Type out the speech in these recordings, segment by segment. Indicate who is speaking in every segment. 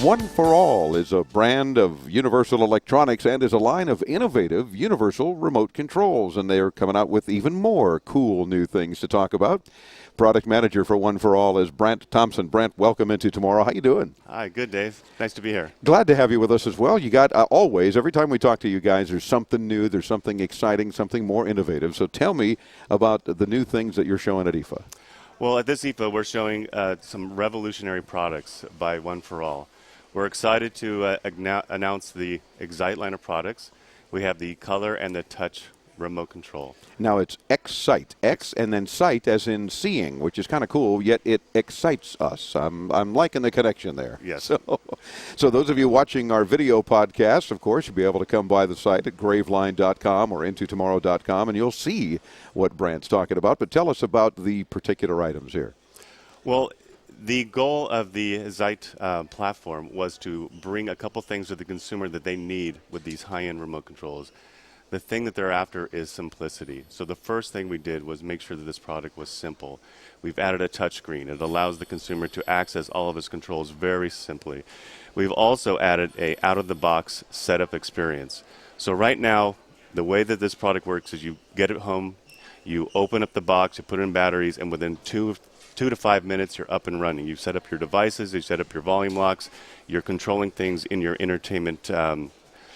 Speaker 1: One for All is a brand of Universal Electronics and is a line of innovative universal remote controls, and they are coming out with even more cool new things to talk about. Product manager for One for All is Brandt Thompson. Brandt, welcome into Tomorrow. How you doing?
Speaker 2: Hi, good, Dave. Nice to be here.
Speaker 1: Glad to have you with us as well. You got always, every time we talk to you guys, there's something new, there's something exciting, something more innovative. So tell me about the new things that you're showing at IFA.
Speaker 2: Well, at this IFA, we're showing some revolutionary products by One for All. We're excited to announce the Excite line of products. We have the color and the touch remote control.
Speaker 1: Now it's Excite, X and then sight as in seeing, which is kind of cool, yet it excites us. I'm liking the connection there.
Speaker 2: Yes.
Speaker 1: So those of you watching our video podcast, of course, you'll be able to come by the site at graveline.com or intotomorrow.com, and you'll see what Brandt's talking about. But tell us about the particular items here.
Speaker 2: Well, the goal of the Excite platform was to bring a couple things to the consumer that they need with these high-end remote controls. The thing that they're after is simplicity. So the first thing we did was make sure that this product was simple. We've added a touchscreen. It allows the consumer to access all of his controls very simply. We've also added a out-of-the-box setup experience. So right now, the way that this product works is you get it home, you open up the box, you put in batteries, and within two to 5 minutes, you're up and running. You set up your devices, you set up your volume locks, you're controlling things in your entertainment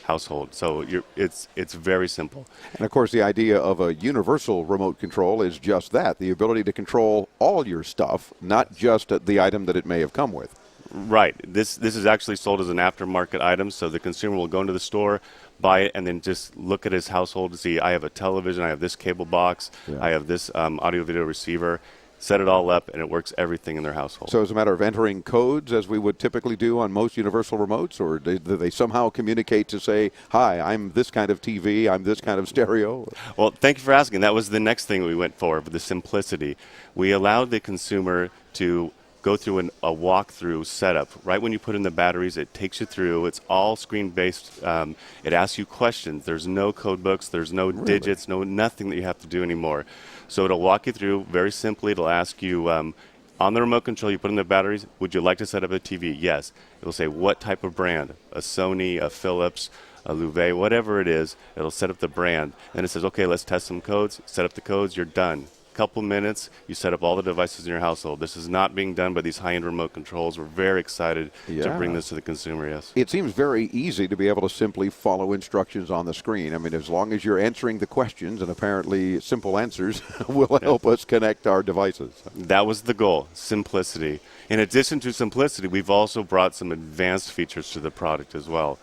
Speaker 2: household. So it's very simple.
Speaker 1: And of course, the idea of a universal remote control is just that, the ability to control all your stuff, not just the item that it may have come with.
Speaker 2: Right. This is actually sold as an aftermarket item, so the consumer will go into the store, buy it, and then just look at his household to see, I have a television, I have this cable box, I have this audio-video receiver. Set it all up, and it works everything in their household.
Speaker 1: So it's a matter of entering codes as we would typically do on most universal remotes, or do they somehow communicate to say, hi, I'm this kind of TV, I'm this kind of stereo?
Speaker 2: Well, thank you for asking. That was the next thing we went for, the simplicity. We allowed the consumer to go through a walkthrough setup. Right when you put in the batteries, it takes you through. It's all screen-based. It asks you questions. There's no code books. There's no digits, nothing that you have to do anymore. So it'll walk you through very simply. It'll ask you, on the remote control, you put in the batteries, would you like to set up a TV? Yes. It'll say what type of brand, a Sony, a Philips, a Louvet, whatever it is. It'll set up the brand. And it says, okay, let's test some codes. Set up the codes. You're done. Couple minutes, you set up all the devices in your household. This is not being done by these high-end remote controls. We're very excited to bring this to the consumer, yes.
Speaker 1: It seems very easy to be able to simply follow instructions on the screen. I mean, as long as you're answering the questions, and apparently simple answers will help us connect our devices.
Speaker 2: That was the goal, simplicity. In addition to simplicity, we've also brought some advanced features to the product as well.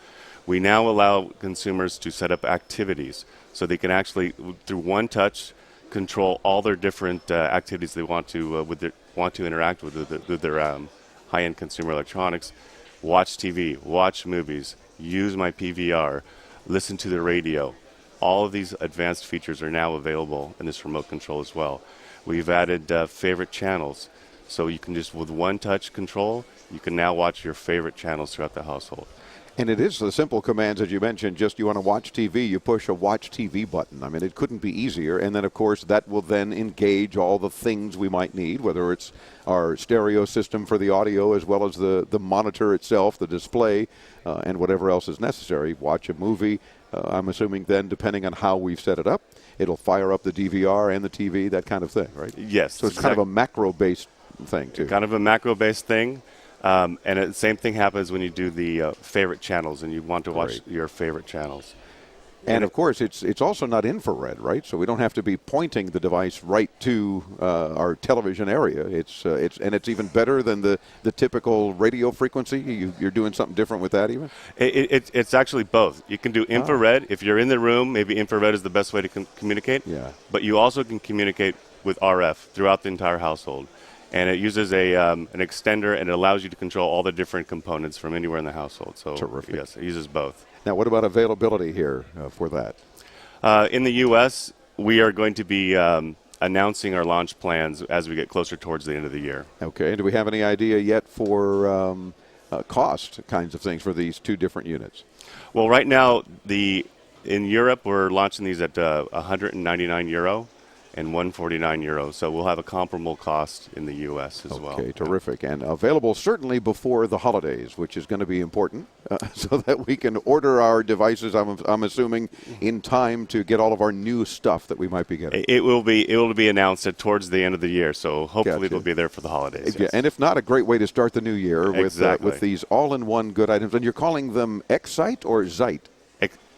Speaker 2: We now allow consumers to set up activities so they can actually, through one touch, control all their different activities they want to interact with their high-end consumer electronics. Watch TV, watch movies, use my PVR, listen to the radio. All of these advanced features are now available in this remote control as well. We've added favorite channels, so you can just, with one touch control, you can now watch your favorite channels throughout the household.
Speaker 1: And it is the simple commands, as you mentioned, just you want to watch TV, you push a watch TV button. I mean, it couldn't be easier. And then, of course, that will then engage all the things we might need, whether it's our stereo system for the audio as well as the monitor itself, the display, and whatever else is necessary. Watch a movie. I'm assuming then, depending on how we've set it up, it'll fire up the DVR and the TV, that kind of thing, right?
Speaker 2: Yes.
Speaker 1: So it's kind of a macro-based thing, too.
Speaker 2: Kind of a macro-based thing. And the same thing happens when you do the favorite channels and you want to watch your favorite channels.
Speaker 1: And of course, it's also not infrared, right? So we don't have to be pointing the device right to our television area. It's even better than the typical radio frequency. You're doing something different with that, even.
Speaker 2: It's actually both. You can do infrared if you're in the room. Maybe infrared is the best way to communicate.
Speaker 1: Yeah.
Speaker 2: But you also can communicate with RF throughout the entire household. And it uses an extender, and it allows you to control all the different components from anywhere in the household. So,
Speaker 1: terrific.
Speaker 2: Yes, it uses both.
Speaker 1: Now, what about availability here for that?
Speaker 2: In the U.S., we are going to be announcing our launch plans as we get closer towards the end of the year.
Speaker 1: Okay. Do we have any idea yet for cost kinds of things for these two different units?
Speaker 2: Well, right now, in Europe, we're launching these at €199. and €149. So we'll have a comparable cost in the U.S. as well.
Speaker 1: Okay, terrific. And available certainly before the holidays, which is going to be important so that we can order our devices, I'm assuming, in time to get all of our new stuff that we might be getting.
Speaker 2: It will be announced towards the end of the year, so hopefully
Speaker 1: Gotcha.
Speaker 2: it'll be there for the holidays.
Speaker 1: Yeah,
Speaker 2: Yes.
Speaker 1: and if not, a great way to start the new year
Speaker 2: Exactly.
Speaker 1: with these all-in-one good items. And you're calling them Excite or Zite?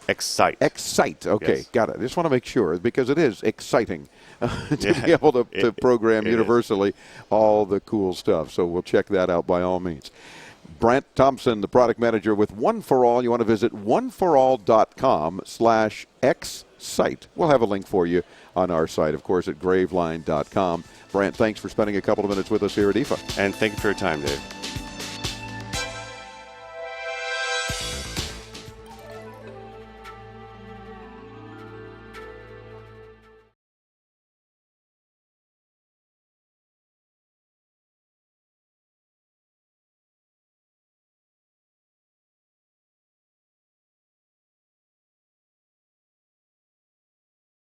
Speaker 2: Excite.
Speaker 1: Excite. Okay,
Speaker 2: Yes.
Speaker 1: got it. I just want to make sure because it is exciting to be able to program
Speaker 2: it
Speaker 1: universally all the cool stuff. So we'll check that out by all means. Brandt Thompson, the product manager with One for All. You want to visit oneforall.com/Excite. We'll have a link for you on our site, of course, at graveline.com. Brandt, thanks for spending a couple of minutes with us here at IFA.
Speaker 2: And thank you for your time, Dave.